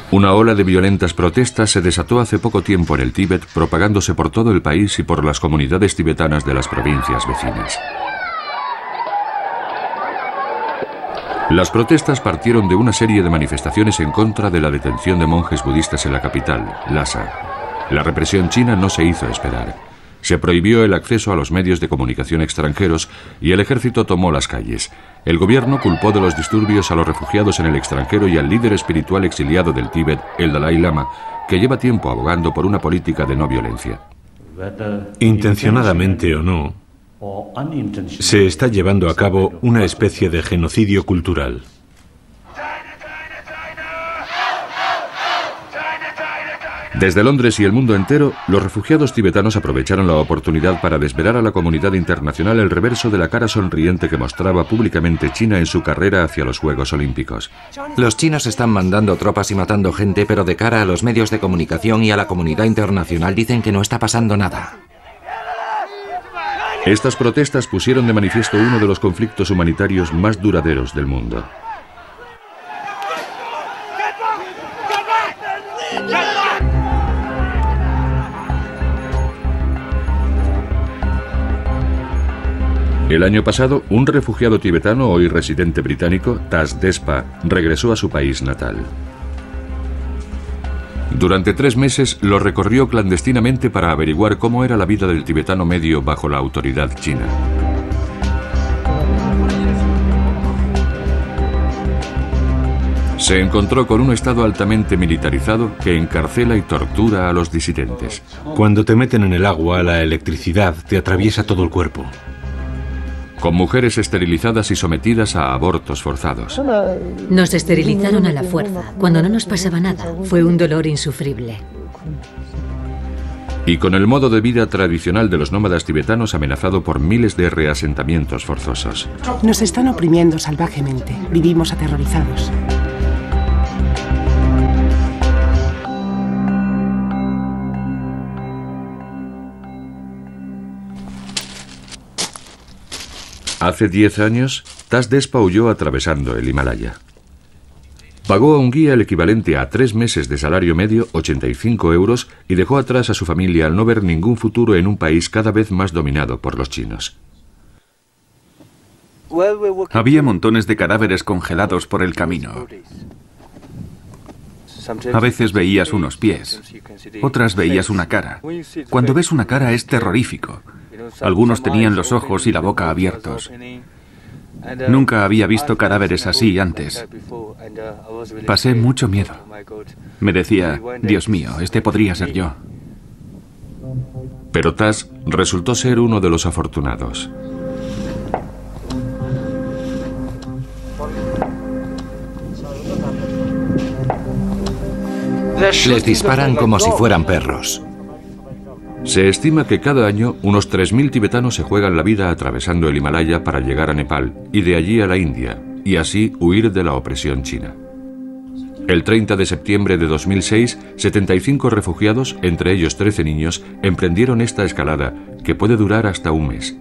Una ola de violentas protestas se desató hace poco tiempo en el Tíbet, propagándose por todo el país y por las comunidades tibetanas de las provincias vecinas. Las protestas partieron de una serie de manifestaciones en contra de la detención de monjes budistas en la capital, Lhasa. La represión china no se hizo esperar. Se prohibió el acceso a los medios de comunicación extranjeros y el ejército tomó las calles. El gobierno culpó de los disturbios a los refugiados en el extranjero y al líder espiritual exiliado del Tíbet, el Dalai Lama, que lleva tiempo abogando por una política de no violencia. Intencionadamente o no, se está llevando a cabo una especie de genocidio cultural. Desde Londres y el mundo entero, los refugiados tibetanos aprovecharon la oportunidad para desvelar a la comunidad internacional el reverso de la cara sonriente que mostraba públicamente China en su carrera hacia los Juegos Olímpicos. Los chinos están mandando tropas y matando gente, pero de cara a los medios de comunicación y a la comunidad internacional dicen que no está pasando nada. Estas protestas pusieron de manifiesto uno de los conflictos humanitarios más duraderos del mundo. El año pasado, un refugiado tibetano, hoy residente británico, Tas Despa, regresó a su país natal. Durante 3 meses lo recorrió clandestinamente para averiguar cómo era la vida del tibetano medio bajo la autoridad china. Se encontró con un estado altamente militarizado que encarcela y tortura a los disidentes. Cuando te meten en el agua, la electricidad te atraviesa todo el cuerpo. Con mujeres esterilizadas y sometidas a abortos forzados. Nos esterilizaron a la fuerza, cuando no nos pasaba nada. Fue un dolor insufrible. Y con el modo de vida tradicional de los nómadas tibetanos amenazado por miles de reasentamientos forzosos. Nos están oprimiendo salvajemente. Vivimos aterrorizados. Hace 10 años, Tas Despa huyó atravesando el Himalaya. Pagó a un guía el equivalente a 3 meses de salario medio, 85 euros, y dejó atrás a su familia al no ver ningún futuro en un país cada vez más dominado por los chinos. Había montones de cadáveres congelados por el camino. A veces veías unos pies, otras veías una cara. Cuando ves una cara es terrorífico. Algunos tenían los ojos y la boca abiertos. Nunca había visto cadáveres así antes. Pasé mucho miedo. Me decía, Dios mío, este podría ser yo. Pero Tas resultó ser uno de los afortunados. Les disparan como si fueran perros. Se estima que cada año unos 3.000 tibetanos se juegan la vida atravesando el Himalaya para llegar a Nepal y de allí a la India, y así huir de la opresión china. El 30 de septiembre de 2006, 75 refugiados, entre ellos 13 niños, emprendieron esta escalada, que puede durar hasta un mes.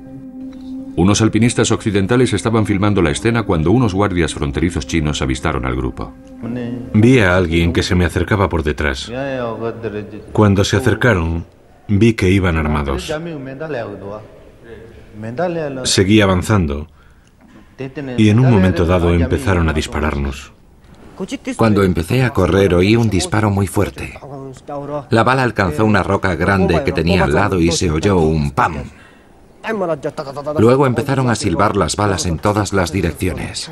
Unos alpinistas occidentales estaban filmando la escena cuando unos guardias fronterizos chinos avistaron al grupo. Vi a alguien que se me acercaba por detrás. Cuando se acercaron, vi que iban armados. Seguí avanzando y en un momento dado empezaron a dispararnos. Cuando empecé a correr oí un disparo muy fuerte. La bala alcanzó una roca grande que tenía al lado y se oyó un ¡pam! Luego empezaron a silbar las balas en todas las direcciones.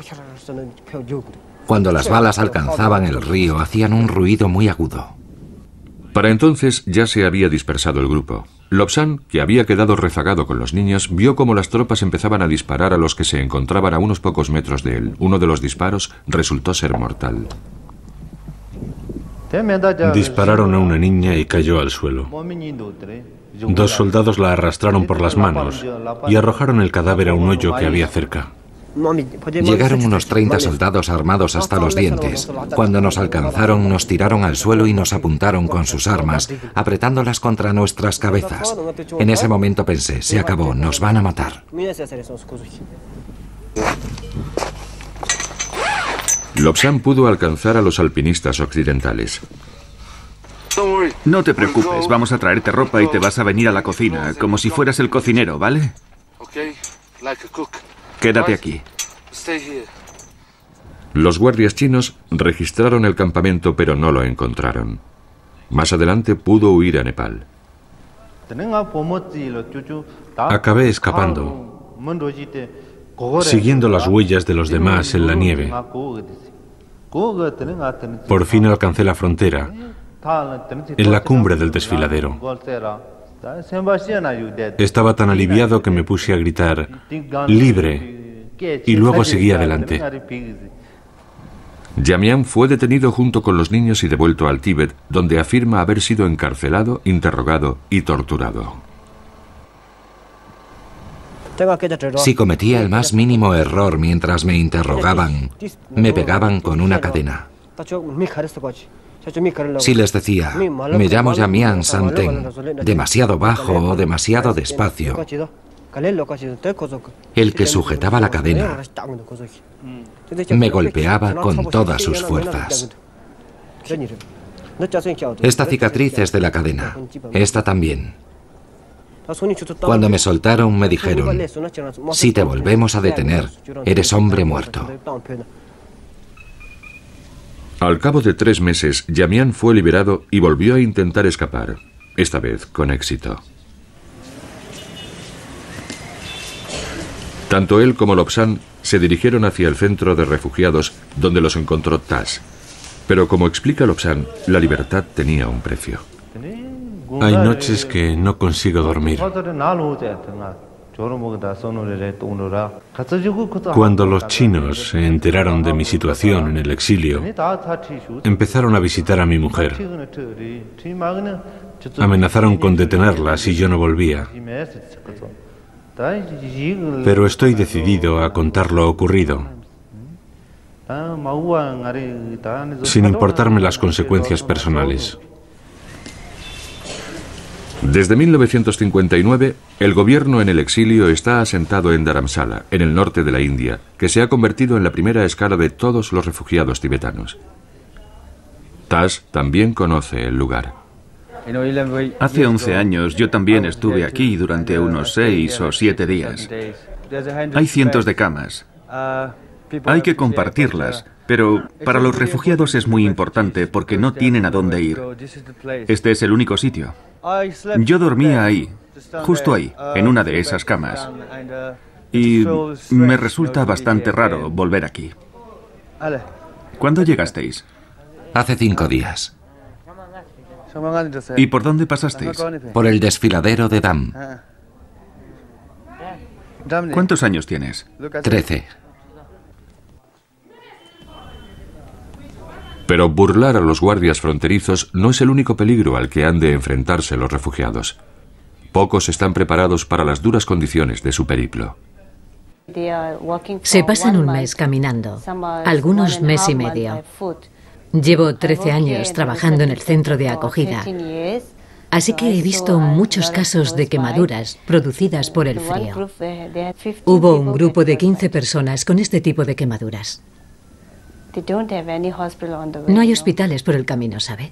Cuando las balas alcanzaban el río hacían un ruido muy agudo. Para entonces ya se había dispersado el grupo. Lobsang, que había quedado rezagado con los niños, vio cómo las tropas empezaban a disparar a los que se encontraban a unos pocos metros de él. Uno de los disparos resultó ser mortal. Dispararon a una niña y cayó al suelo. 2 soldados la arrastraron por las manos y arrojaron el cadáver a un hoyo que había cerca. Llegaron unos 30 soldados armados hasta los dientes. Cuando nos alcanzaron, nos tiraron al suelo y nos apuntaron con sus armas, apretándolas contra nuestras cabezas. En ese momento pensé, se acabó, nos van a matar. Lobsang pudo alcanzar a los alpinistas occidentales. No te preocupes, vamos a traerte ropa y te vas a venir a la cocina, como si fueras el cocinero, ¿vale? Quédate aquí. Los guardias chinos registraron el campamento, pero no lo encontraron. Más adelante pudo huir a Nepal. Acabé escapando, siguiendo las huellas de los demás en la nieve. Por fin alcancé la frontera, en la cumbre del desfiladero. Estaba tan aliviado que me puse a gritar, ¡libre!, y luego seguí adelante. Jamian fue detenido junto con los niños y devuelto al Tíbet, donde afirma haber sido encarcelado, interrogado y torturado. Si cometía el más mínimo error mientras me interrogaban, me pegaban con una cadena. Si les decía, me llamo Jamian Santen, demasiado bajo o demasiado despacio, el que sujetaba la cadena me golpeaba con todas sus fuerzas. Esta cicatriz es de la cadena, esta también. Cuando me soltaron me dijeron, si te volvemos a detener, eres hombre muerto. Al cabo de 3 meses, Jamian fue liberado y volvió a intentar escapar, esta vez con éxito. Tanto él como Lobsang se dirigieron hacia el centro de refugiados, donde los encontró Tas. Pero como explica Lobsang, la libertad tenía un precio. Hay noches que no consigo dormir. Cuando los chinos se enteraron de mi situación en el exilio, empezaron a visitar a mi mujer. Amenazaron con detenerla si yo no volvía. Pero estoy decidido a contar lo ocurrido, sin importarme las consecuencias personales. Desde 1959, el gobierno en el exilio está asentado en Dharamsala, en el norte de la India, que se ha convertido en la primera escala de todos los refugiados tibetanos. Tas también conoce el lugar. Hace 11 años yo también estuve aquí durante unos 6 o 7 días. Hay cientos de camas. Hay que compartirlas, pero para los refugiados es muy importante porque no tienen a dónde ir. Este es el único sitio. Yo dormía ahí, justo ahí, en una de esas camas. Y me resulta bastante raro volver aquí. ¿Cuándo llegasteis? Hace 5 días. ¿Y por dónde pasasteis? Por el desfiladero de Dam. ¿Cuántos años tienes? 13. Pero burlar a los guardias fronterizos no es el único peligro al que han de enfrentarse los refugiados. Pocos están preparados para las duras condiciones de su periplo. Se pasan un mes caminando, algunos mes y medio. Llevo 13 años trabajando en el centro de acogida, así que he visto muchos casos de quemaduras producidas por el frío. Hubo un grupo de 15 personas con este tipo de quemaduras. No hay hospitales por el camino, ¿sabe?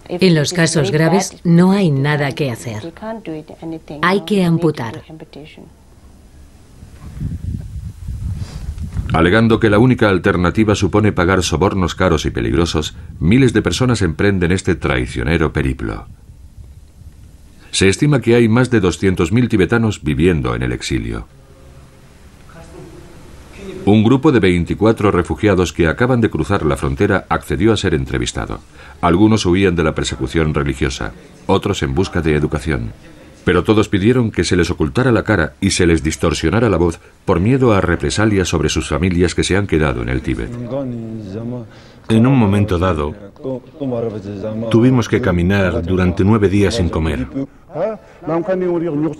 En los casos graves no hay nada que hacer. Hay que amputar. Alegando que la única alternativa supone pagar sobornos caros y peligrosos, miles de personas emprenden este traicionero periplo. Se estima que hay más de 200.000 tibetanos viviendo en el exilio. Un grupo de 24 refugiados que acaban de cruzar la frontera accedió a ser entrevistado. Algunos huían de la persecución religiosa, otros en busca de educación. Pero todos pidieron que se les ocultara la cara y se les distorsionara la voz por miedo a represalias sobre sus familias que se han quedado en el Tíbet. En un momento dado, tuvimos que caminar durante 9 días sin comer.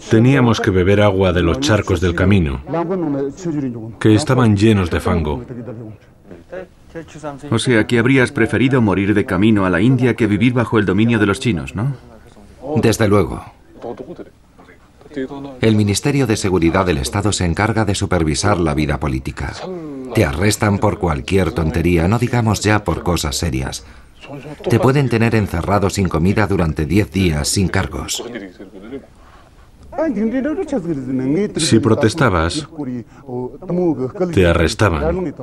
Teníamos que beber agua de los charcos del camino, que estaban llenos de fango. O sea, que habrías preferido morir de camino a la India que vivir bajo el dominio de los chinos, ¿no? Desde luego. El Ministerio de Seguridad del Estado se encarga de supervisar la vida política. Te arrestan por cualquier tontería, no digamos ya por cosas serias. Te pueden tener encerrado sin comida durante 10 días sin cargos. Si protestabas, te arrestaban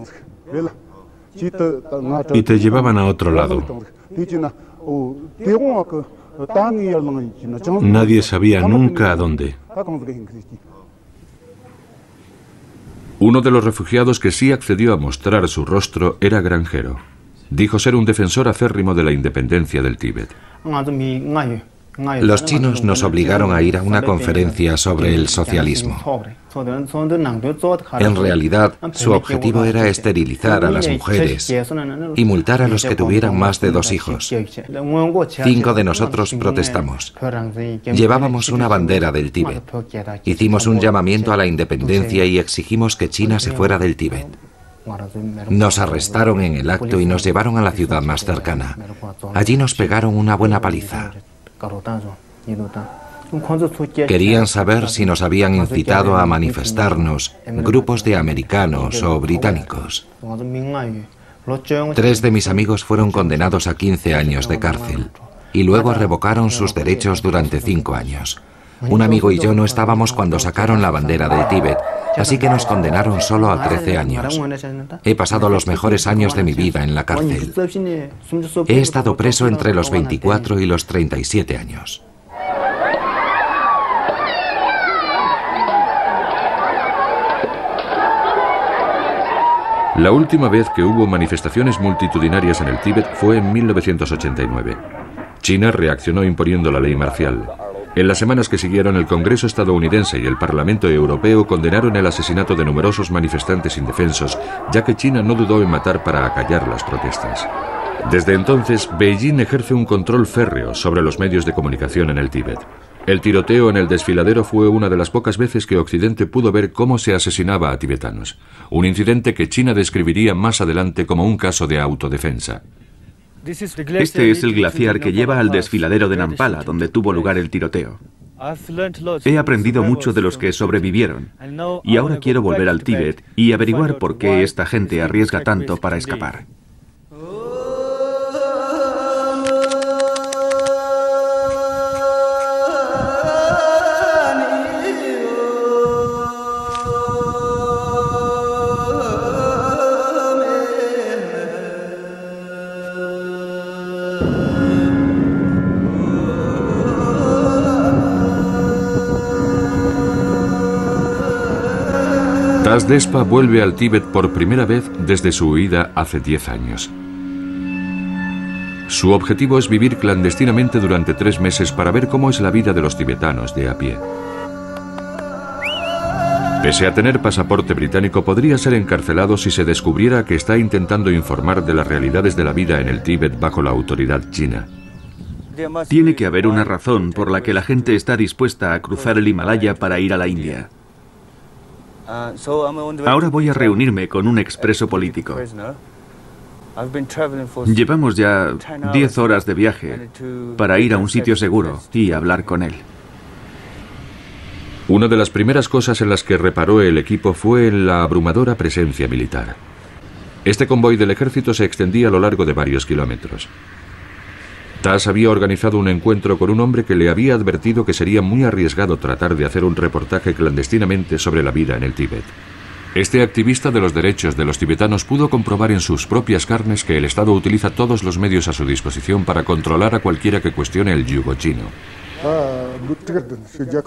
y te llevaban a otro lado. Nadie sabía nunca a dónde. Uno de los refugiados que sí accedió a mostrar su rostro era granjero. Dijo ser un defensor acérrimo de la independencia del Tíbet. Los chinos nos obligaron a ir a una conferencia sobre el socialismo. En realidad, su objetivo era esterilizar a las mujeres y multar a los que tuvieran más de 2 hijos. 5 de nosotros protestamos. Llevábamos una bandera del Tíbet. Hicimos un llamamiento a la independencia y exigimos que China se fuera del Tíbet. Nos arrestaron en el acto y nos llevaron a la ciudad más cercana. Allí nos pegaron una buena paliza. Querían saber si nos habían incitado a manifestarnos grupos de americanos o británicos. 3 de mis amigos fueron condenados a 15 años de cárcel y luego revocaron sus derechos durante 5 años. Un amigo y yo no estábamos cuando sacaron la bandera del Tíbet, así que nos condenaron solo a 13 años. He pasado los mejores años de mi vida en la cárcel. He estado preso entre los 24 y los 37 años. La última vez que hubo manifestaciones multitudinarias en el Tíbet fue en 1989. China reaccionó imponiendo la ley marcial. En las semanas que siguieron, el Congreso estadounidense y el Parlamento Europeo condenaron el asesinato de numerosos manifestantes indefensos, ya que China no dudó en matar para acallar las protestas. Desde entonces, Beijing ejerce un control férreo sobre los medios de comunicación en el Tíbet. El tiroteo en el desfiladero fue una de las pocas veces que Occidente pudo ver cómo se asesinaba a tibetanos, un incidente que China describiría más adelante como un caso de autodefensa. Este es el glaciar que lleva al desfiladero de Nampala, donde tuvo lugar el tiroteo. He aprendido mucho de los que sobrevivieron, y ahora quiero volver al Tíbet y averiguar por qué esta gente arriesga tanto para escapar. Tas Despa vuelve al Tíbet por primera vez desde su huida hace 10 años. Su objetivo es vivir clandestinamente durante 3 meses para ver cómo es la vida de los tibetanos de a pie. Pese a tener pasaporte británico, podría ser encarcelado si se descubriera que está intentando informar de las realidades de la vida en el Tíbet bajo la autoridad china. Tiene que haber una razón por la que la gente está dispuesta a cruzar el Himalaya para ir a la India. Ahora voy a reunirme con un expreso político. Llevamos ya 10 horas de viaje para ir a un sitio seguro y hablar con él. Una de las primeras cosas en las que reparó el equipo fue en la abrumadora presencia militar. Este convoy del ejército se extendía a lo largo de varios kilómetros. Tas había organizado un encuentro con un hombre que le había advertido que sería muy arriesgado tratar de hacer un reportaje clandestinamente sobre la vida en el Tíbet. Este activista de los derechos de los tibetanos pudo comprobar en sus propias carnes que el Estado utiliza todos los medios a su disposición para controlar a cualquiera que cuestione el yugo chino.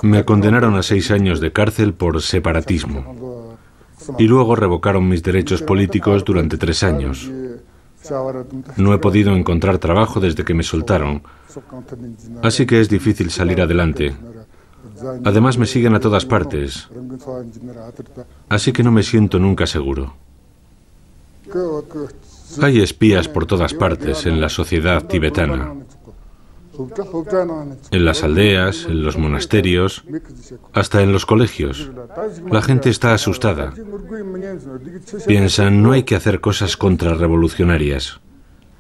Me condenaron a 6 años de cárcel por separatismo y luego revocaron mis derechos políticos durante 3 años. No he podido encontrar trabajo desde que me soltaron, así que es difícil salir adelante. Además me siguen a todas partes, así que no me siento nunca seguro. Hay espías por todas partes en la sociedad tibetana, en las aldeas, en los monasterios, hasta en los colegios. La gente está asustada. Piensan, no hay que hacer cosas contrarrevolucionarias.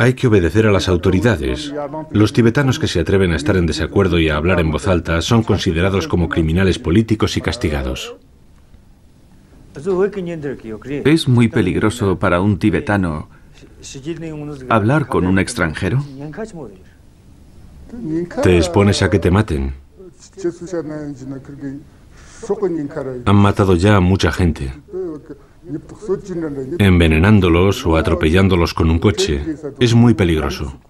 Hay que obedecer a las autoridades. Los tibetanos que se atreven a estar en desacuerdo y a hablar en voz alta son considerados como criminales políticos y castigados. ¿Es muy peligroso para un tibetano hablar con un extranjero? Te expones a que te maten. Han matado ya a mucha gente, envenenándolos o atropellándolos con un coche. Es muy peligroso.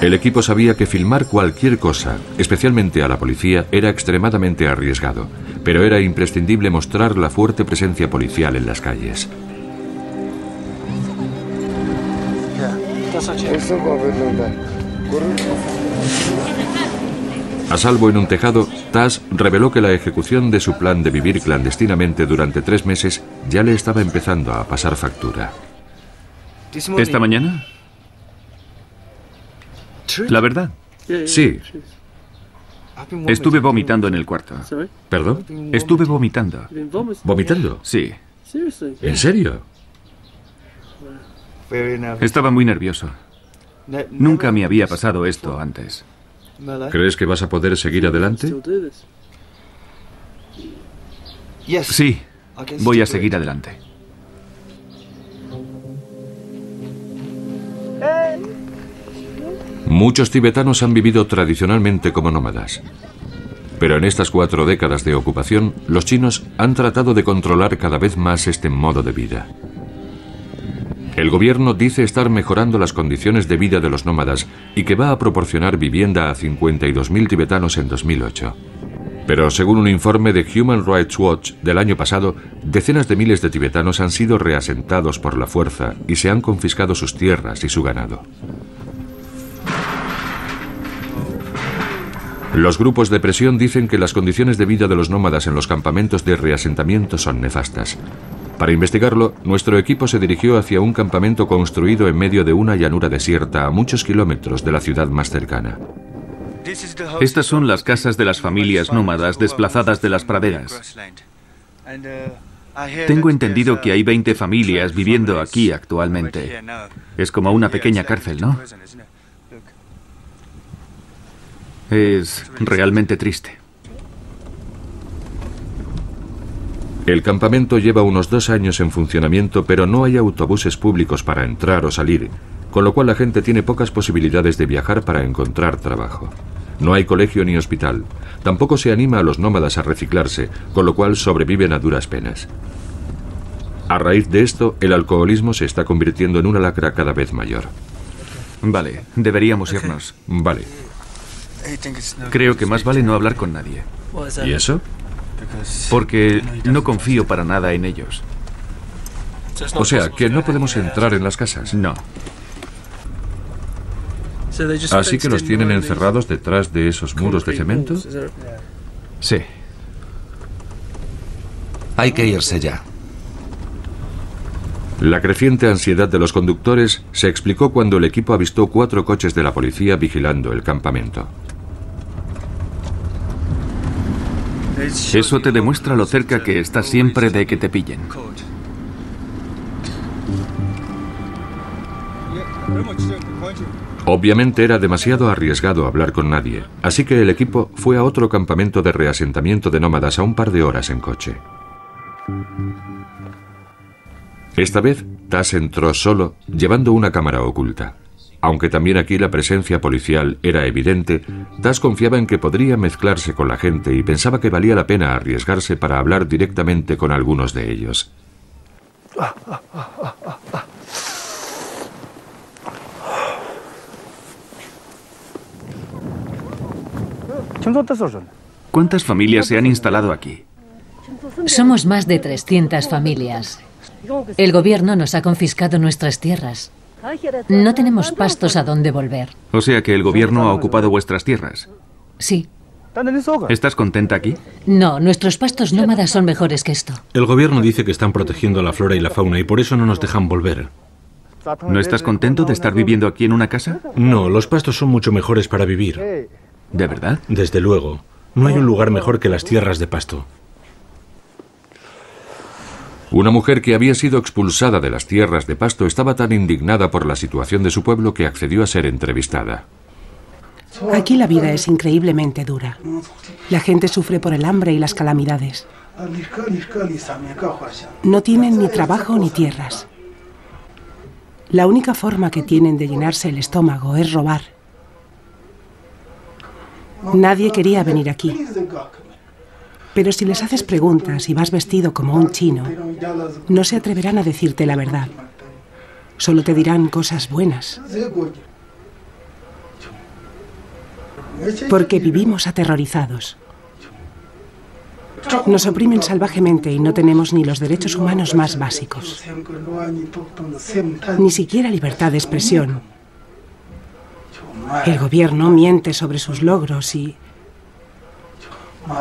El equipo sabía que filmar cualquier cosa, especialmente a la policía, era extremadamente arriesgado, pero era imprescindible mostrar la fuerte presencia policial en las calles. A salvo en un tejado, Taz reveló que la ejecución de su plan de vivir clandestinamente durante 3 meses ya le estaba empezando a pasar factura. ¿Esta mañana? La verdad. Sí. Estuve vomitando en el cuarto. ¿Perdón? Estuve vomitando. ¿Vomitando? Sí. ¿En serio? Estaba muy nervioso. Nunca me había pasado esto antes. ¿Crees que vas a poder seguir adelante? Sí, voy a seguir adelante. Muchos tibetanos han vivido tradicionalmente como nómadas. Pero en estas 4 décadas de ocupación, los chinos han tratado de controlar cada vez más este modo de vida. El gobierno dice estar mejorando las condiciones de vida de los nómadas y que va a proporcionar vivienda a 52.000 tibetanos en 2008. Pero según un informe de Human Rights Watch del año pasado, decenas de miles de tibetanos han sido reasentados por la fuerza y se han confiscado sus tierras y su ganado. Los grupos de presión dicen que las condiciones de vida de los nómadas en los campamentos de reasentamiento son nefastas. Para investigarlo, nuestro equipo se dirigió hacia un campamento construido en medio de una llanura desierta a muchos kilómetros de la ciudad más cercana. Estas son las casas de las familias nómadas desplazadas de las praderas. Tengo entendido que hay 20 familias viviendo aquí actualmente. Es como una pequeña cárcel, ¿no? Es realmente triste. El campamento lleva unos 2 años en funcionamiento, pero no hay autobuses públicos para entrar o salir, con lo cual la gente tiene pocas posibilidades de viajar para encontrar trabajo. No hay colegio ni hospital. Tampoco se anima a los nómadas a reciclarse, con lo cual sobreviven a duras penas. A raíz de esto, el alcoholismo se está convirtiendo en una lacra cada vez mayor. Vale, deberíamos irnos. Vale. Creo que más vale no hablar con nadie. ¿Y eso? Porque no confío para nada en ellos. O sea, que no podemos entrar en las casas. No. ¿Así que los tienen encerrados detrás de esos muros de cemento? Sí. Hay que irse ya. La creciente ansiedad de los conductores se explicó cuando el equipo avistó 4 coches de la policía vigilando el campamento. Eso te demuestra lo cerca que estás siempre de que te pillen. Obviamente era demasiado arriesgado hablar con nadie, así que el equipo fue a otro campamento de reasentamiento de nómadas a un par de horas en coche. Esta vez, Taz entró solo, llevando una cámara oculta. Aunque también aquí la presencia policial era evidente, Taz confiaba en que podría mezclarse con la gente y pensaba que valía la pena arriesgarse para hablar directamente con algunos de ellos. ¿Cuántas familias se han instalado aquí? Somos más de 300 familias. El gobierno nos ha confiscado nuestras tierras. No tenemos pastos a dónde volver. O sea que el gobierno ha ocupado vuestras tierras. Sí. ¿Estás contenta aquí? No, nuestros pastos nómadas son mejores que esto. El gobierno dice que están protegiendo la flora y la fauna y por eso no nos dejan volver. ¿No estás contento de estar viviendo aquí en una casa? No, los pastos son mucho mejores para vivir. ¿De verdad? Desde luego. No hay un lugar mejor que las tierras de pasto. Una mujer que había sido expulsada de las tierras de pasto estaba tan indignada por la situación de su pueblo que accedió a ser entrevistada. Aquí la vida es increíblemente dura. La gente sufre por el hambre y las calamidades. No tienen ni trabajo ni tierras. La única forma que tienen de llenarse el estómago es robar. Nadie quería venir aquí. Pero si les haces preguntas y vas vestido como un chino, no se atreverán a decirte la verdad. Solo te dirán cosas buenas. Porque vivimos aterrorizados. Nos oprimen salvajemente y no tenemos ni los derechos humanos más básicos. Ni siquiera libertad de expresión. El gobierno miente sobre sus logros y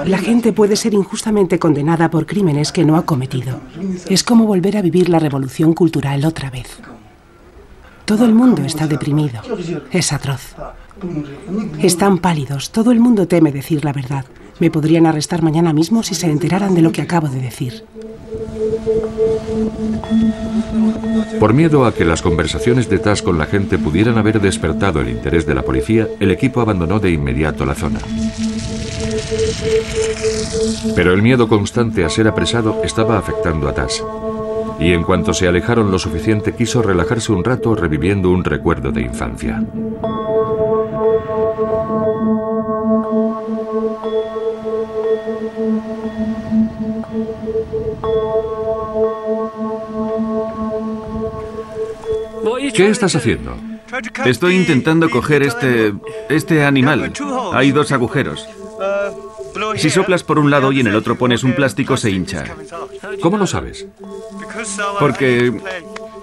la gente puede ser injustamente condenada por crímenes que no ha cometido. Es como volver a vivir la revolución cultural otra vez. Todo el mundo está deprimido. Es atroz. Están pálidos. Todo el mundo teme decir la verdad. Me podrían arrestar mañana mismo si se enteraran de lo que acabo de decir. Por miedo a que las conversaciones de Taz con la gente pudieran haber despertado el interés de la policía, el equipo abandonó de inmediato la zona. Pero el miedo constante a ser apresado estaba afectando a Taz. Y en cuanto se alejaron lo suficiente, quiso relajarse un rato reviviendo un recuerdo de infancia. ¿Qué estás haciendo? Estoy intentando coger este animal. Hay 2 agujeros. Si soplas por un lado y en el otro pones un plástico, se hincha. ¿Cómo lo sabes? Porque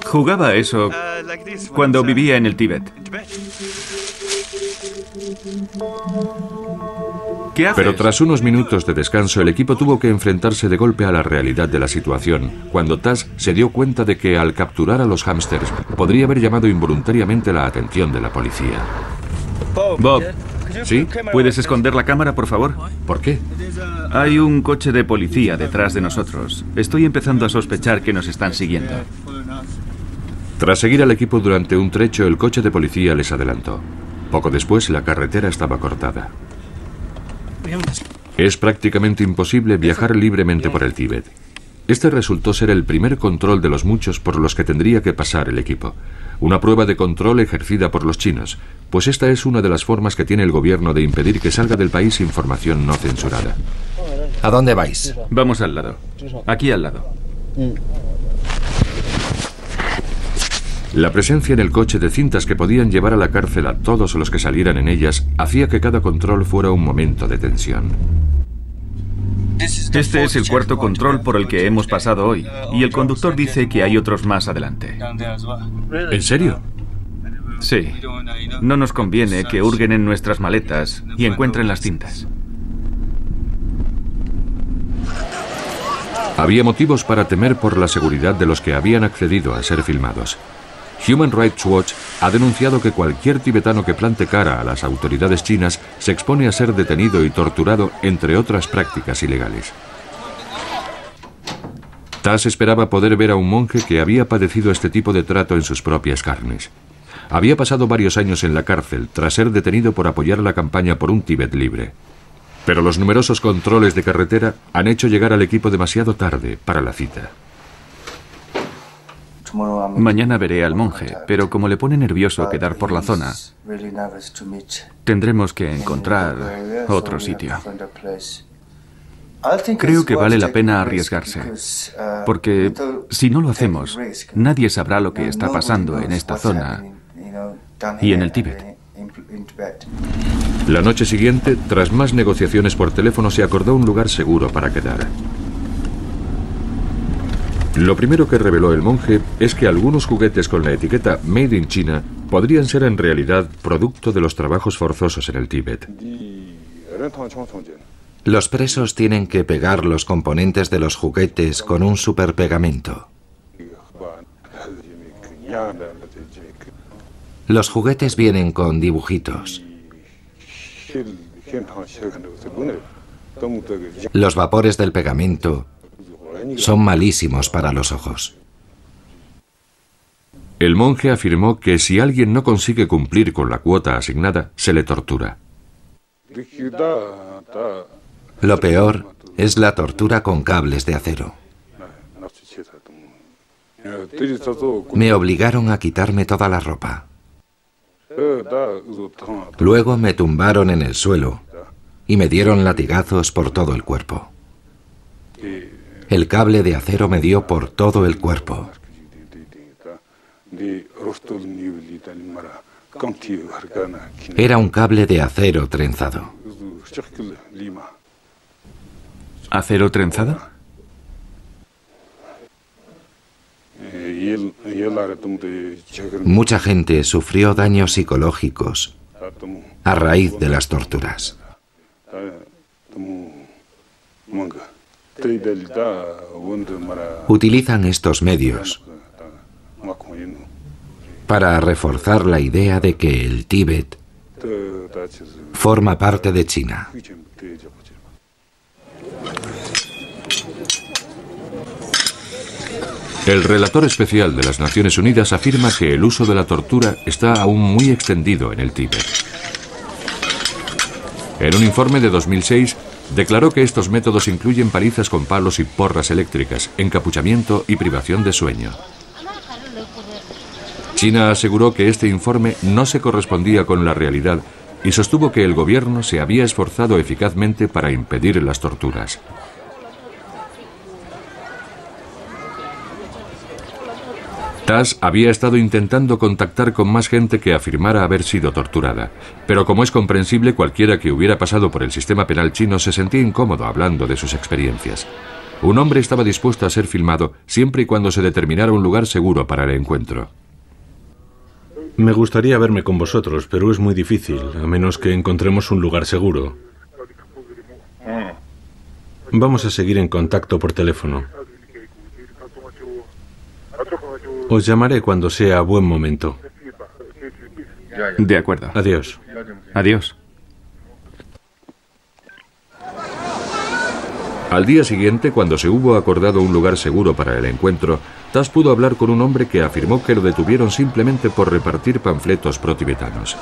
jugaba a eso cuando vivía en el Tíbet. ¿Qué haces? Pero tras unos minutos de descanso, el equipo tuvo que enfrentarse de golpe a la realidad de la situación, cuando Taz se dio cuenta de que al capturar a los hámsters podría haber llamado involuntariamente la atención de la policía. Bob, ¿Sí? ¿puedes esconder la cámara, por favor? ¿Por qué? Hay un coche de policía detrás de nosotros. Estoy empezando a sospechar que nos están siguiendo. Tras seguir al equipo durante un trecho, el coche de policía les adelantó. Poco después, la carretera estaba cortada. Es prácticamente imposible viajar libremente por el Tíbet. Este resultó ser el primer control de los muchos por los que tendría que pasar el equipo. Una prueba de control ejercida por los chinos, pues esta es una de las formas que tiene el gobierno de impedir que salga del país información no censurada. ¿A dónde vais? Vamos al lado. Aquí al lado. La presencia en el coche de cintas que podían llevar a la cárcel a todos los que salieran en ellas hacía que cada control fuera un momento de tensión. Este es el 4º control por el que hemos pasado hoy, y el conductor dice que hay otros más adelante. ¿En serio? Sí. No nos conviene que hurguen en nuestras maletas y encuentren las cintas. Había motivos para temer por la seguridad de los que habían accedido a ser filmados. Human Rights Watch ha denunciado que cualquier tibetano que plante cara a las autoridades chinas se expone a ser detenido y torturado, entre otras prácticas ilegales. Taz esperaba poder ver a un monje que había padecido este tipo de trato en sus propias carnes. Había pasado varios años en la cárcel tras ser detenido por apoyar la campaña por un Tíbet libre. Pero los numerosos controles de carretera han hecho llegar al equipo demasiado tarde para la cita. Mañana veré al monje, pero como le pone nervioso quedar por la zona, tendremos que encontrar otro sitio. Creo que vale la pena arriesgarse, porque si no lo hacemos, nadie sabrá lo que está pasando en esta zona y en el Tíbet. La noche siguiente, tras más negociaciones por teléfono, se acordó un lugar seguro para quedar. Lo primero que reveló el monje es que algunos juguetes con la etiqueta Made in China podrían ser en realidad producto de los trabajos forzosos en el Tíbet. Los presos tienen que pegar los componentes de los juguetes con un superpegamento. Los juguetes vienen con dibujitos. Los vapores del pegamento Son malísimos para los ojos. El monje afirmó que si alguien no consigue cumplir con la cuota asignada, se le tortura. Lo peor es la tortura con cables de acero. Me obligaron a quitarme toda la ropa. Luego me tumbaron en el suelo y me dieron latigazos por todo el cuerpo. El cable de acero me dio por todo el cuerpo. Era un cable de acero trenzado. ¿Acero trenzado? Mucha gente sufrió daños psicológicos a raíz de las torturas. Utilizan estos medios para reforzar la idea de que el Tíbet forma parte de China. El relator especial de las Naciones Unidas afirma que el uso de la tortura está aún muy extendido en el Tíbet. En un informe de 2006, declaró que estos métodos incluyen palizas con palos y porras eléctricas, encapuchamiento y privación de sueño. China aseguró que este informe no se correspondía con la realidad y sostuvo que el gobierno se había esforzado eficazmente para impedir las torturas. TASS había estado intentando contactar con más gente que afirmara haber sido torturada, pero como es comprensible, cualquiera que hubiera pasado por el sistema penal chino se sentía incómodo hablando de sus experiencias. Un hombre estaba dispuesto a ser filmado siempre y cuando se determinara un lugar seguro para el encuentro. Me gustaría verme con vosotros, pero es muy difícil, a menos que encontremos un lugar seguro. Vamos a seguir en contacto por teléfono. Os llamaré cuando sea buen momento. De acuerdo. Adiós. Adiós. Al día siguiente, cuando se hubo acordado un lugar seguro para el encuentro, TASS pudo hablar con un hombre que afirmó que lo detuvieron simplemente por repartir panfletos pro-tibetanos.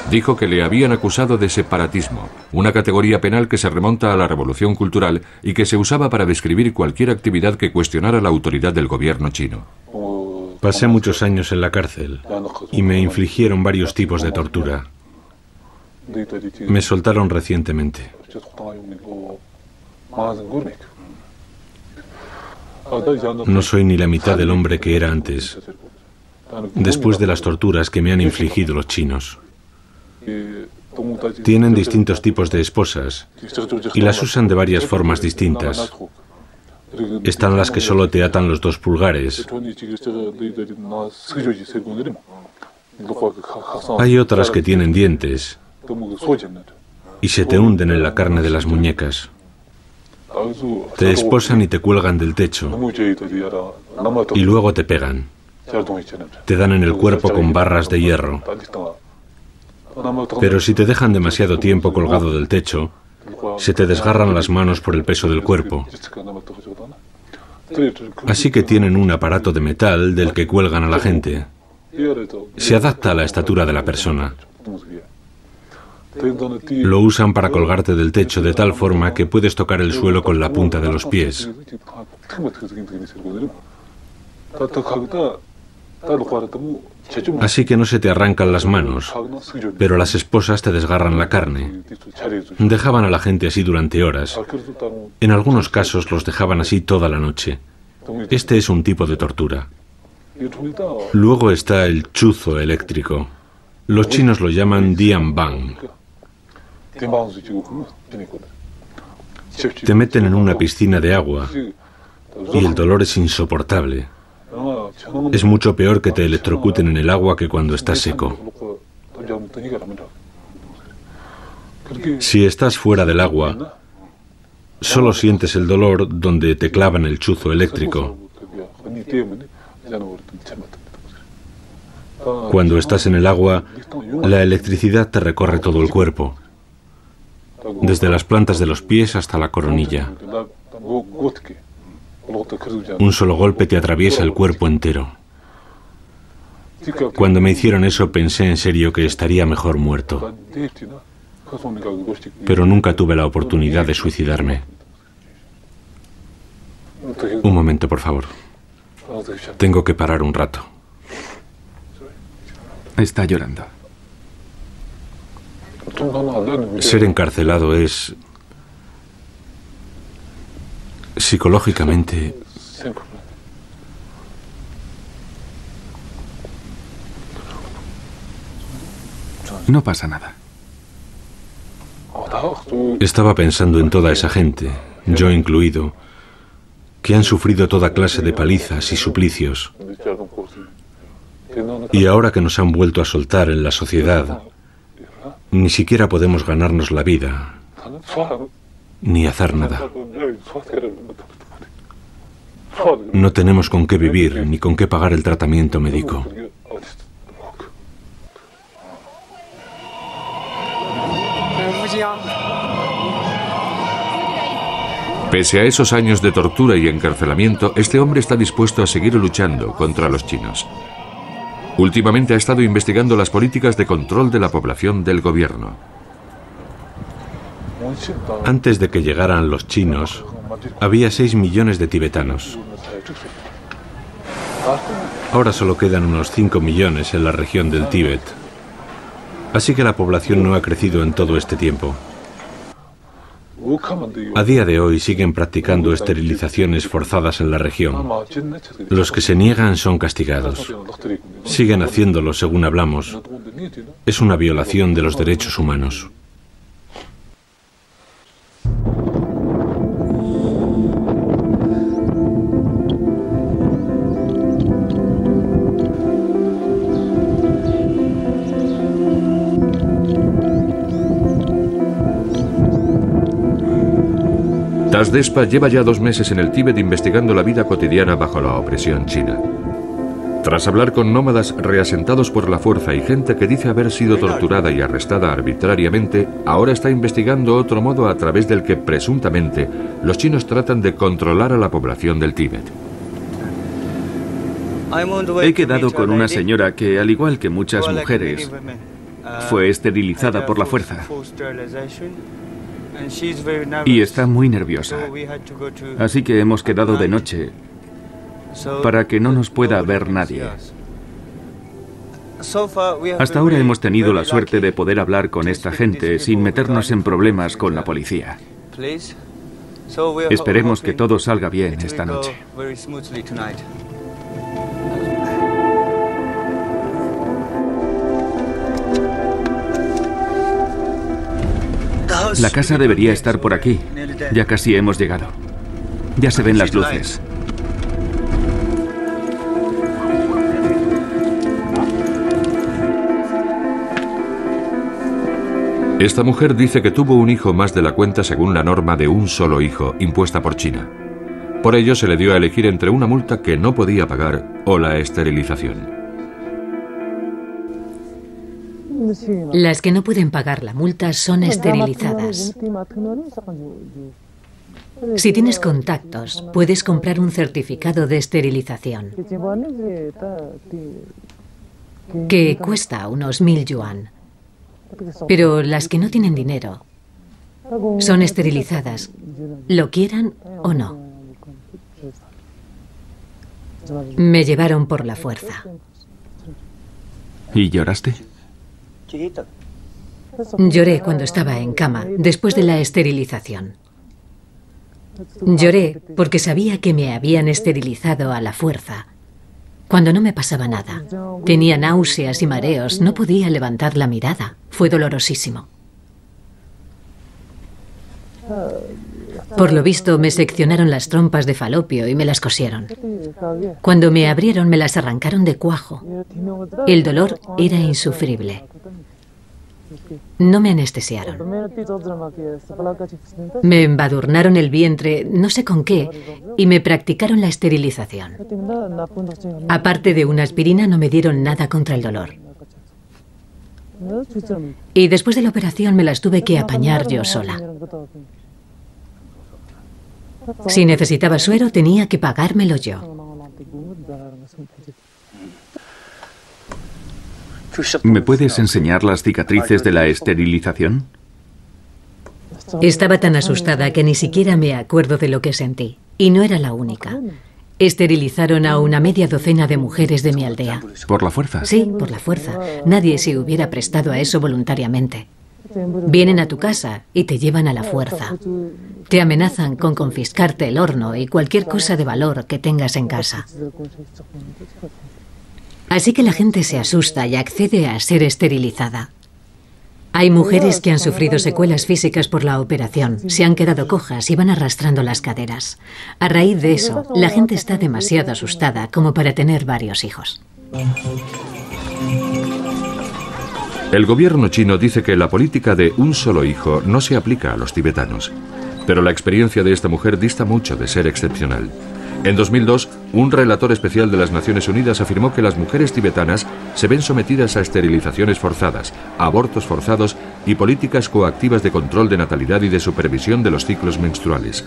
Dijo que le habían acusado de separatismo, una categoría penal que se remonta a la Revolución Cultural y que se usaba para describir cualquier actividad que cuestionara la autoridad del gobierno chino. Pasé muchos años en la cárcel y me infligieron varios tipos de tortura. Me soltaron recientemente. No soy ni la mitad del hombre que era antes, después de las torturas que me han infligido los chinos. Tienen distintos tipos de esposas y las usan de varias formas distintas. Están las que solo te atan los 2 pulgares. Hay otras que tienen dientes y se te hunden en la carne de las muñecas. Te esposan y te cuelgan del techo y luego te pegan. Te dan en el cuerpo con barras de hierro. Pero si te dejan demasiado tiempo colgado del techo, se te desgarran las manos por el peso del cuerpo. Así que tienen un aparato de metal del que cuelgan a la gente. Se adapta a la estatura de la persona. Lo usan para colgarte del techo de tal forma que puedes tocar el suelo con la punta de los pies. Así que no se te arrancan las manos, pero las esposas te desgarran la carne. Dejaban a la gente así durante horas. En algunos casos los dejaban así toda la noche. Este es un tipo de tortura. Luego está el chuzo eléctrico. Los chinos lo llaman dianbang. Te meten en una piscina de agua y el dolor es insoportable. Es mucho peor que te electrocuten en el agua que cuando estás seco. Si estás fuera del agua, solo sientes el dolor donde te clavan el chuzo eléctrico. Cuando estás en el agua, la electricidad te recorre todo el cuerpo, desde las plantas de los pies hasta la coronilla. Un solo golpe te atraviesa el cuerpo entero. Cuando me hicieron eso pensé en serio que estaría mejor muerto. Pero nunca tuve la oportunidad de suicidarme. Un momento, por favor. Tengo que parar un rato. Está llorando. Ser encarcelado es... psicológicamente... No pasa nada. Estaba pensando en toda esa gente, yo incluido, que han sufrido toda clase de palizas y suplicios. Y ahora que nos han vuelto a soltar en la sociedad, ni siquiera podemos ganarnos la vida, ni hacer nada. No tenemos con qué vivir, ni con qué pagar el tratamiento médico. Pese a esos años de tortura y encarcelamiento, este hombre está dispuesto a seguir luchando contra los chinos. Últimamente ha estado investigando las políticas de control de la población del gobierno. Antes de que llegaran los chinos, había 6 millones de tibetanos. Ahora solo quedan unos 5 millones en la región del Tíbet. Así que la población no ha crecido en todo este tiempo. A día de hoy siguen practicando esterilizaciones forzadas en la región. Los que se niegan son castigados. Siguen haciéndolo según hablamos. Es una violación de los derechos humanos. Tasdespa lleva ya 2 meses en el Tíbet investigando la vida cotidiana bajo la opresión china. Tras hablar con nómadas reasentados por la fuerza y gente que dice haber sido torturada y arrestada arbitrariamente, ahora está investigando otro modo a través del que presuntamente los chinos tratan de controlar a la población del Tíbet. He quedado con una señora que, al igual que muchas mujeres, fue esterilizada por la fuerza. Y está muy nerviosa. Así que hemos quedado de noche para que no nos pueda ver nadie. Hasta ahora hemos tenido la suerte de poder hablar con esta gente sin meternos en problemas con la policía. Esperemos que todo salga bien esta noche. La casa debería estar por aquí. Ya casi hemos llegado. Ya se ven las luces. Esta mujer dice que tuvo un hijo más de la cuenta según la norma de un solo hijo impuesta por China. Por ello se le dio a elegir entre una multa que no podía pagar o la esterilización. Las que no pueden pagar la multa son esterilizadas. Si tienes contactos, puedes comprar un certificado de esterilización, que cuesta unos 1000 yuan. Pero las que no tienen dinero son esterilizadas, lo quieran o no. Me llevaron por la fuerza. ¿Y lloraste? Lloré cuando estaba en cama, después de la esterilización. Lloré porque sabía que me habían esterilizado a la fuerza, cuando no me pasaba nada. Tenía náuseas y mareos, no podía levantar la mirada. Fue dolorosísimo. Por lo visto, me seccionaron las trompas de falopio y me las cosieron. Cuando me abrieron, me las arrancaron de cuajo. El dolor era insufrible. No me anestesiaron. Me embadurnaron el vientre, no sé con qué, y me practicaron la esterilización. Aparte de una aspirina, no me dieron nada contra el dolor. Y después de la operación me las tuve que apañar yo sola. Si necesitaba suero, tenía que pagármelo yo. ¿Me puedes enseñar las cicatrices de la esterilización? Estaba tan asustada que ni siquiera me acuerdo de lo que sentí. Y no era la única. Esterilizaron a una media docena de mujeres de mi aldea. ¿Por la fuerza? Sí, por la fuerza. Nadie se hubiera prestado a eso voluntariamente. Vienen a tu casa y te llevan a la fuerza. Te amenazan con confiscarte el horno y cualquier cosa de valor que tengas en casa. Así que la gente se asusta y accede a ser esterilizada. Hay mujeres que han sufrido secuelas físicas por la operación, se han quedado cojas y van arrastrando las caderas. A raíz de eso, la gente está demasiado asustada como para tener varios hijos. El gobierno chino dice que la política de un solo hijo no se aplica a los tibetanos, pero la experiencia de esta mujer dista mucho de ser excepcional. En 2002, un relator especial de las Naciones Unidas afirmó que las mujeres tibetanas se ven sometidas a esterilizaciones forzadas, a abortos forzados y políticas coactivas de control de natalidad y de supervisión de los ciclos menstruales.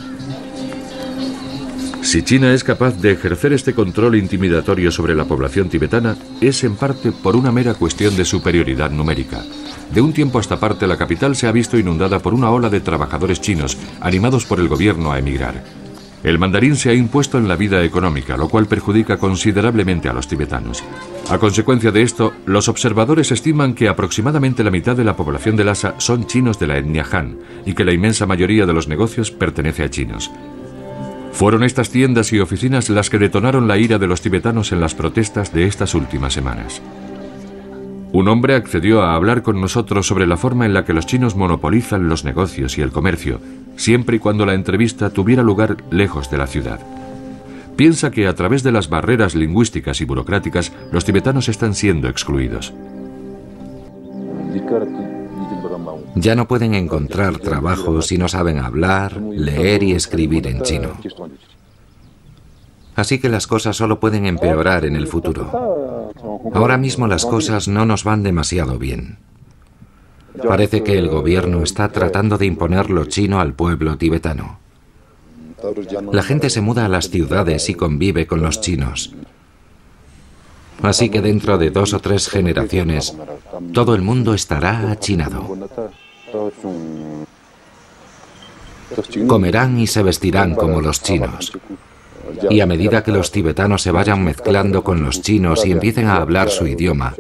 Si China es capaz de ejercer este control intimidatorio sobre la población tibetana, es en parte por una mera cuestión de superioridad numérica. De un tiempo a esta parte, la capital se ha visto inundada por una ola de trabajadores chinos, animados por el gobierno a emigrar. El mandarín se ha impuesto en la vida económica, lo cual perjudica considerablemente a los tibetanos. A consecuencia de esto, los observadores estiman que aproximadamente la mitad de la población de Lhasa son chinos de la etnia Han y que la inmensa mayoría de los negocios pertenece a chinos. Fueron estas tiendas y oficinas las que detonaron la ira de los tibetanos en las protestas de estas últimas semanas. Un hombre accedió a hablar con nosotros sobre la forma en la que los chinos monopolizan los negocios y el comercio, siempre y cuando la entrevista tuviera lugar lejos de la ciudad. Piensa que a través de las barreras lingüísticas y burocráticas, los tibetanos están siendo excluidos. Ya no pueden encontrar trabajo si no saben hablar, leer y escribir en chino. Así que las cosas solo pueden empeorar en el futuro. Ahora mismo las cosas no nos van demasiado bien. Parece que el gobierno está tratando de imponer lo chino al pueblo tibetano. La gente se muda a las ciudades y convive con los chinos. Así que dentro de 2 o 3 generaciones, todo el mundo estará achinado. Comerán y se vestirán como los chinos. Y a medida que los tibetanos se vayan mezclando con los chinos y empiecen a hablar su idioma,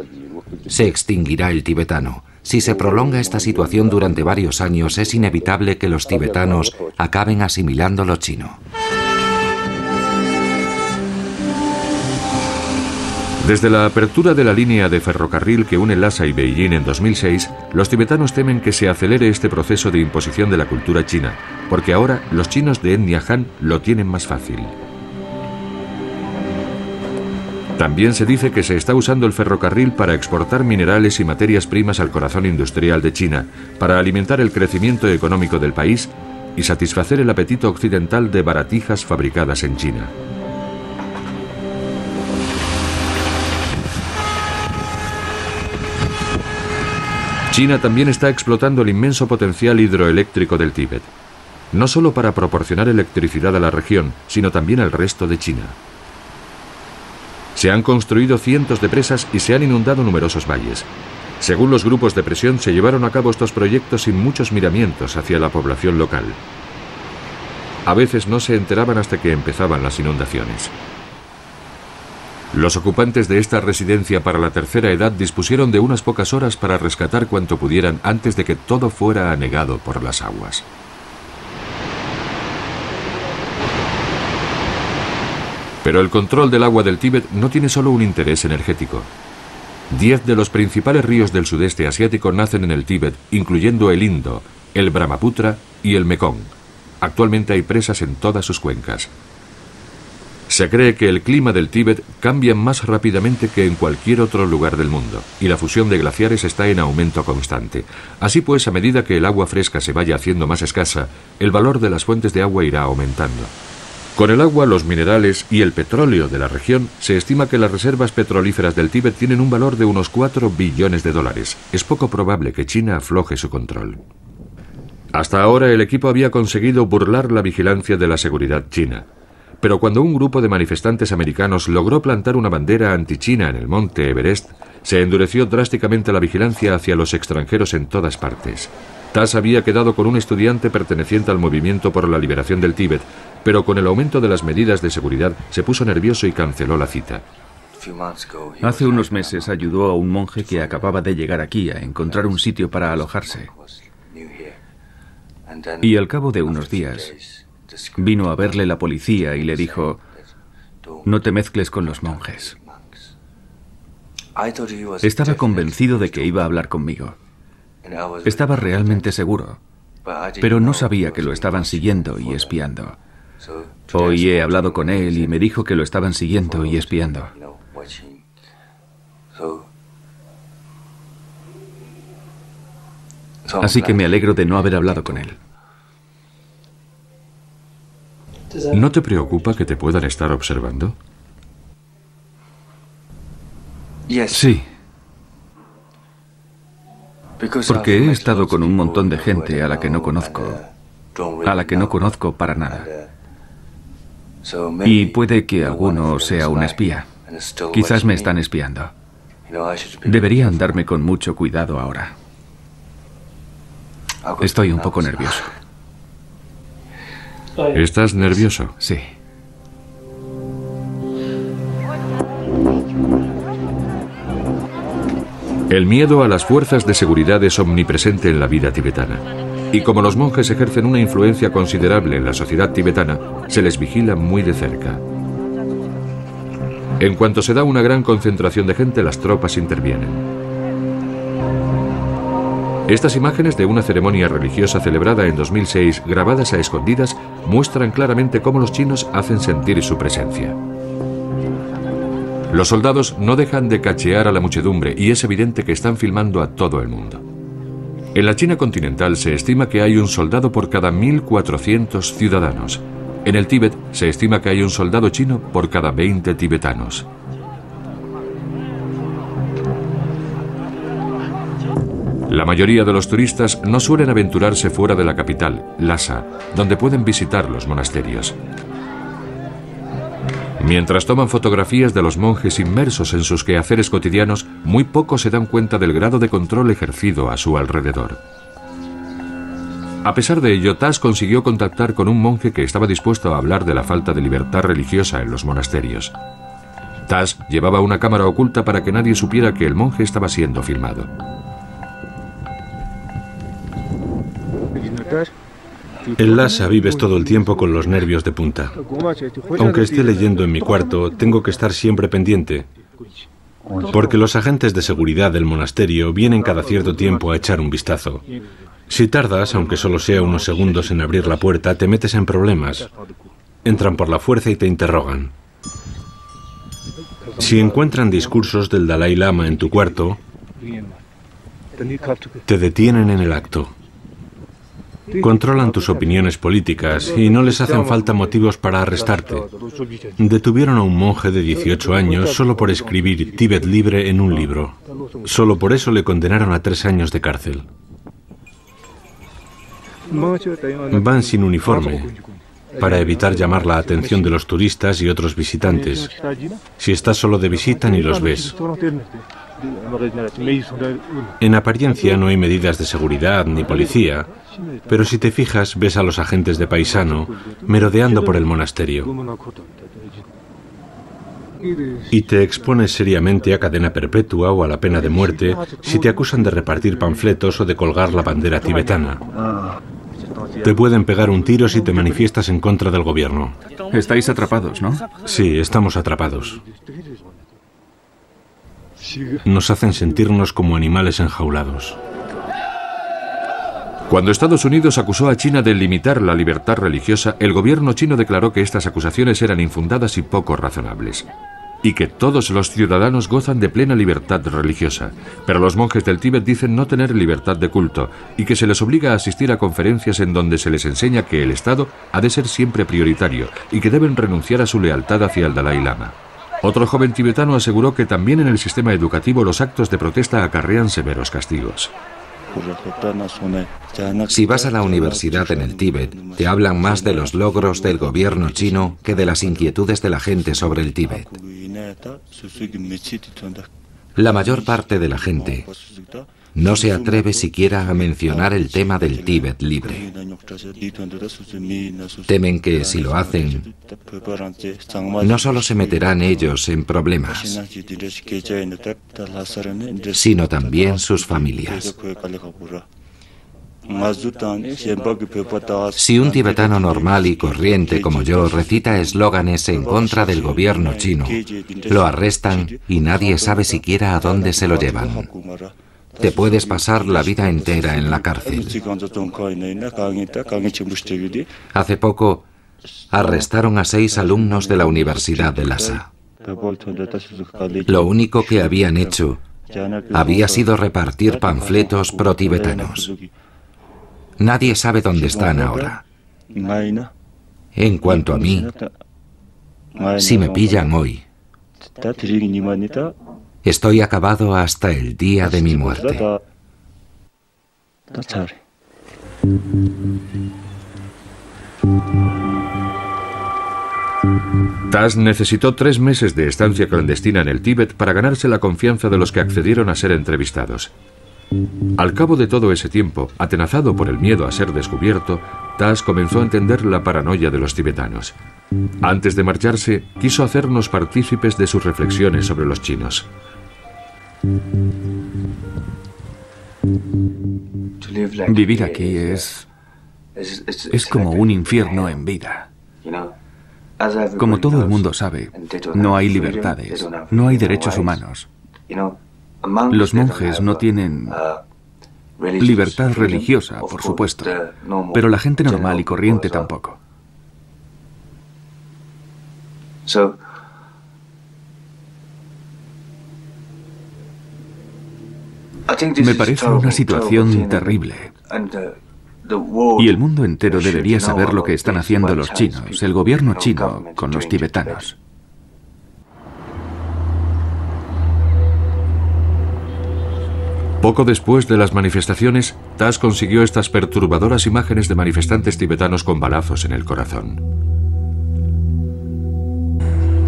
se extinguirá el tibetano. Si se prolonga esta situación durante varios años, es inevitable que los tibetanos acaben asimilando lo chino. Desde la apertura de la línea de ferrocarril que une Lhasa y Beijing en 2006, los tibetanos temen que se acelere este proceso de imposición de la cultura china, porque ahora los chinos de etnia Han lo tienen más fácil. También se dice que se está usando el ferrocarril para exportar minerales y materias primas al corazón industrial de China, para alimentar el crecimiento económico del país y satisfacer el apetito occidental de baratijas fabricadas en China. China también está explotando el inmenso potencial hidroeléctrico del Tíbet, no solo para proporcionar electricidad a la región, sino también al resto de China. Se han construido cientos de presas y se han inundado numerosos valles. Según los grupos de presión, se llevaron a cabo estos proyectos sin muchos miramientos hacia la población local. A veces no se enteraban hasta que empezaban las inundaciones. Los ocupantes de esta residencia para la tercera edad dispusieron de unas pocas horas para rescatar cuanto pudieran antes de que todo fuera anegado por las aguas. Pero el control del agua del Tíbet no tiene solo un interés energético. 10 de los principales ríos del sudeste asiático nacen en el Tíbet, incluyendo el Indo, el Brahmaputra y el Mekong. Actualmente hay presas en todas sus cuencas. Se cree que el clima del Tíbet cambia más rápidamente que en cualquier otro lugar del mundo, y la fusión de glaciares está en aumento constante. Así pues, a medida que el agua fresca se vaya haciendo más escasa, el valor de las fuentes de agua irá aumentando. Con el agua, los minerales y el petróleo de la región, se estima que las reservas petrolíferas del Tíbet tienen un valor de unos 4 billones de dólares. Es poco probable que China afloje su control. Hasta ahora el equipo había conseguido burlar la vigilancia de la seguridad china. Pero cuando un grupo de manifestantes americanos logró plantar una bandera anti-China en el monte Everest, se endureció drásticamente la vigilancia hacia los extranjeros en todas partes. Tas había quedado con un estudiante perteneciente al movimiento por la liberación del Tíbet, pero con el aumento de las medidas de seguridad se puso nervioso y canceló la cita. Hace unos meses ayudó a un monje que acababa de llegar aquí a encontrar un sitio para alojarse. Y al cabo de unos días vino a verle la policía y le dijo: no te mezcles con los monjes. Estaba convencido de que iba a hablar conmigo. Estaba realmente seguro, pero no sabía que lo estaban siguiendo y espiando. Hoy he hablado con él y me dijo que lo estaban siguiendo y espiando. Así que me alegro de no haber hablado con él. ¿No te preocupa que te puedan estar observando? Sí. Porque he estado con un montón de gente a la que no conozco para nada. Y puede que alguno sea un espía. Quizás me están espiando. Debería andarme con mucho cuidado ahora. Estoy un poco nervioso. ¿Estás nervioso? Sí. El miedo a las fuerzas de seguridad es omnipresente en la vida tibetana. Y como los monjes ejercen una influencia considerable en la sociedad tibetana, se les vigila muy de cerca. En cuanto se da una gran concentración de gente, las tropas intervienen. Estas imágenes de una ceremonia religiosa celebrada en 2006, grabadas a escondidas, muestran claramente cómo los chinos hacen sentir su presencia. Los soldados no dejan de cachear a la muchedumbre y es evidente que están filmando a todo el mundo. En la China continental se estima que hay un soldado por cada 1.400 ciudadanos. En el Tíbet se estima que hay un soldado chino por cada 20 tibetanos. La mayoría de los turistas no suelen aventurarse fuera de la capital, Lhasa, donde pueden visitar los monasterios. Mientras toman fotografías de los monjes inmersos en sus quehaceres cotidianos, muy pocos se dan cuenta del grado de control ejercido a su alrededor. A pesar de ello, Tas consiguió contactar con un monje que estaba dispuesto a hablar de la falta de libertad religiosa en los monasterios. Tas llevaba una cámara oculta para que nadie supiera que el monje estaba siendo filmado. En Lhasa vives todo el tiempo con los nervios de punta. Aunque esté leyendo en mi cuarto, tengo que estar siempre pendiente, porque los agentes de seguridad del monasterio vienen cada cierto tiempo a echar un vistazo. Si tardas, aunque solo sea unos segundos en abrir la puerta, te metes en problemas. Entran por la fuerza y te interrogan. Si encuentran discursos del Dalai Lama en tu cuarto, te detienen en el acto. Controlan tus opiniones políticas y no les hacen falta motivos para arrestarte. Detuvieron a un monje de 18 años solo por escribir Tíbet libre en un libro. Solo por eso le condenaron a 3 años de cárcel. Van sin uniforme, para evitar llamar la atención de los turistas y otros visitantes. Si estás solo de visita ni los ves. En apariencia no hay medidas de seguridad ni policía, pero si te fijas ves a los agentes de paisano merodeando por el monasterio. Y te expones seriamente a cadena perpetua o a la pena de muerte si te acusan de repartir panfletos o de colgar la bandera tibetana. Te pueden pegar un tiro si te manifiestas en contra del gobierno. Estáis atrapados, ¿no? Sí, estamos atrapados. Nos hacen sentirnos como animales enjaulados. Cuando Estados Unidos acusó a China de limitar la libertad religiosa, el gobierno chino declaró que estas acusaciones eran infundadas y poco razonables, y que todos los ciudadanos gozan de plena libertad religiosa, pero los monjes del Tíbet dicen no tener libertad de culto y que se les obliga a asistir a conferencias en donde se les enseña que el Estado ha de ser siempre prioritario y que deben renunciar a su lealtad hacia el Dalai Lama. Otro joven tibetano aseguró que también en el sistema educativo los actos de protesta acarrean severos castigos. Si vas a la universidad en el Tíbet, te hablan más de los logros del gobierno chino que de las inquietudes de la gente sobre el Tíbet. La mayor parte de la gente no se atreve siquiera a mencionar el tema del Tíbet libre. Temen que si lo hacen, no solo se meterán ellos en problemas, sino también sus familias. Si un tibetano normal y corriente como yo recita eslóganes en contra del gobierno chino, lo arrestan y nadie sabe siquiera a dónde se lo llevan. Te puedes pasar la vida entera en la cárcel. Hace poco, arrestaron a 6 alumnos de la Universidad de Lhasa. Lo único que habían hecho había sido repartir panfletos pro-tibetanos. Nadie sabe dónde están ahora. En cuanto a mí, si me pillan hoy, estoy acabado hasta el día de mi muerte. Tas necesitó 3 meses de estancia clandestina en el Tíbet para ganarse la confianza de los que accedieron a ser entrevistados. Al cabo de todo ese tiempo, atenazado por el miedo a ser descubierto, Tas comenzó a entender la paranoia de los tibetanos. Antes de marcharse, quiso hacernos partícipes de sus reflexiones sobre los chinos. Vivir aquí es como un infierno en vida. Como todo el mundo sabe, no hay libertades, no hay derechos humanos. Los monjes no tienen libertad religiosa, por supuesto, pero la gente normal y corriente tampoco. Me parece una situación terrible. Y el mundo entero debería saber lo que están haciendo los chinos, el gobierno chino, con los tibetanos. Poco después de las manifestaciones, Tas consiguió estas perturbadoras imágenes de manifestantes tibetanos con balazos en el corazón.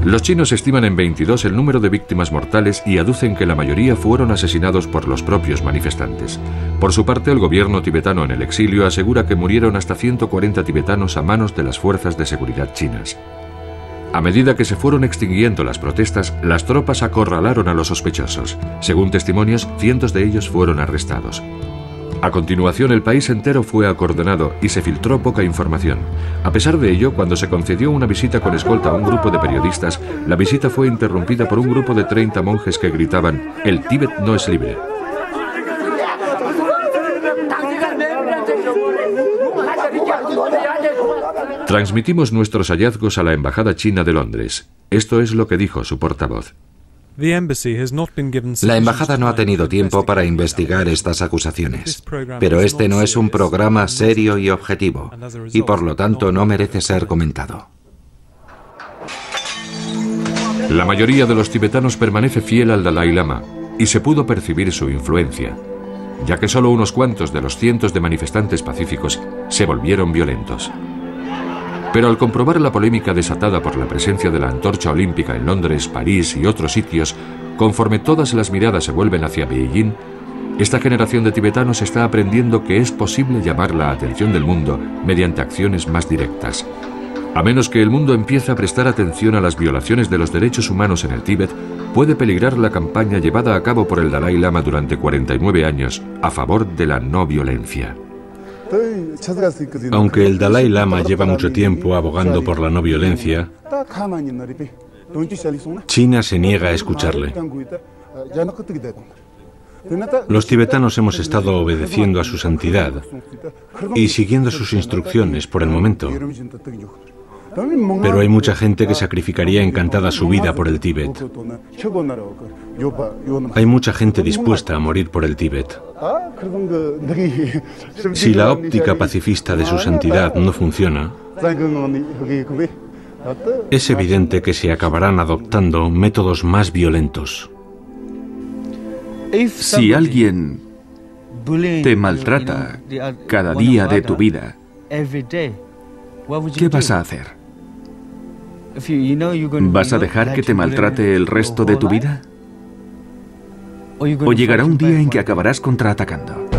Los chinos estiman en 22 el número de víctimas mortales y aducen que la mayoría fueron asesinados por los propios manifestantes. Por su parte, el gobierno tibetano en el exilio asegura que murieron hasta 140 tibetanos a manos de las fuerzas de seguridad chinas. A medida que se fueron extinguiendo las protestas, las tropas acorralaron a los sospechosos. Según testimonios, cientos de ellos fueron arrestados. A continuación, el país entero fue acordonado y se filtró poca información. A pesar de ello, cuando se concedió una visita con escolta a un grupo de periodistas, la visita fue interrumpida por un grupo de 30 monjes que gritaban: «El Tíbet no es libre». Transmitimos nuestros hallazgos a la Embajada China de Londres. Esto es lo que dijo su portavoz. La embajada no ha tenido tiempo para investigar estas acusaciones, pero este no es un programa serio y objetivo, y por lo tanto no merece ser comentado. La mayoría de los tibetanos permanece fiel al Dalai Lama, y se pudo percibir su influencia, ya que solo unos cuantos de los cientos de manifestantes pacíficos se volvieron violentos. Pero al comprobar la polémica desatada por la presencia de la antorcha olímpica en Londres, París y otros sitios, conforme todas las miradas se vuelven hacia Beijing, esta generación de tibetanos está aprendiendo que es posible llamar la atención del mundo mediante acciones más directas. A menos que el mundo empiece a prestar atención a las violaciones de los derechos humanos en el Tíbet, puede peligrar la campaña llevada a cabo por el Dalai Lama durante 49 años a favor de la no violencia. Aunque el Dalai Lama lleva mucho tiempo abogando por la no violencia, China se niega a escucharle. Los tibetanos hemos estado obedeciendo a su santidad y siguiendo sus instrucciones por el momento. Pero hay mucha gente que sacrificaría encantada su vida por el Tíbet. Hay mucha gente dispuesta a morir por el Tíbet. Si la óptica pacifista de su santidad no funciona, es evidente que se acabarán adoptando métodos más violentos. Si alguien te maltrata cada día de tu vida, ¿qué vas a hacer? ¿Vas a dejar que te maltrate el resto de tu vida? ¿O llegará un día en que acabarás contraatacando?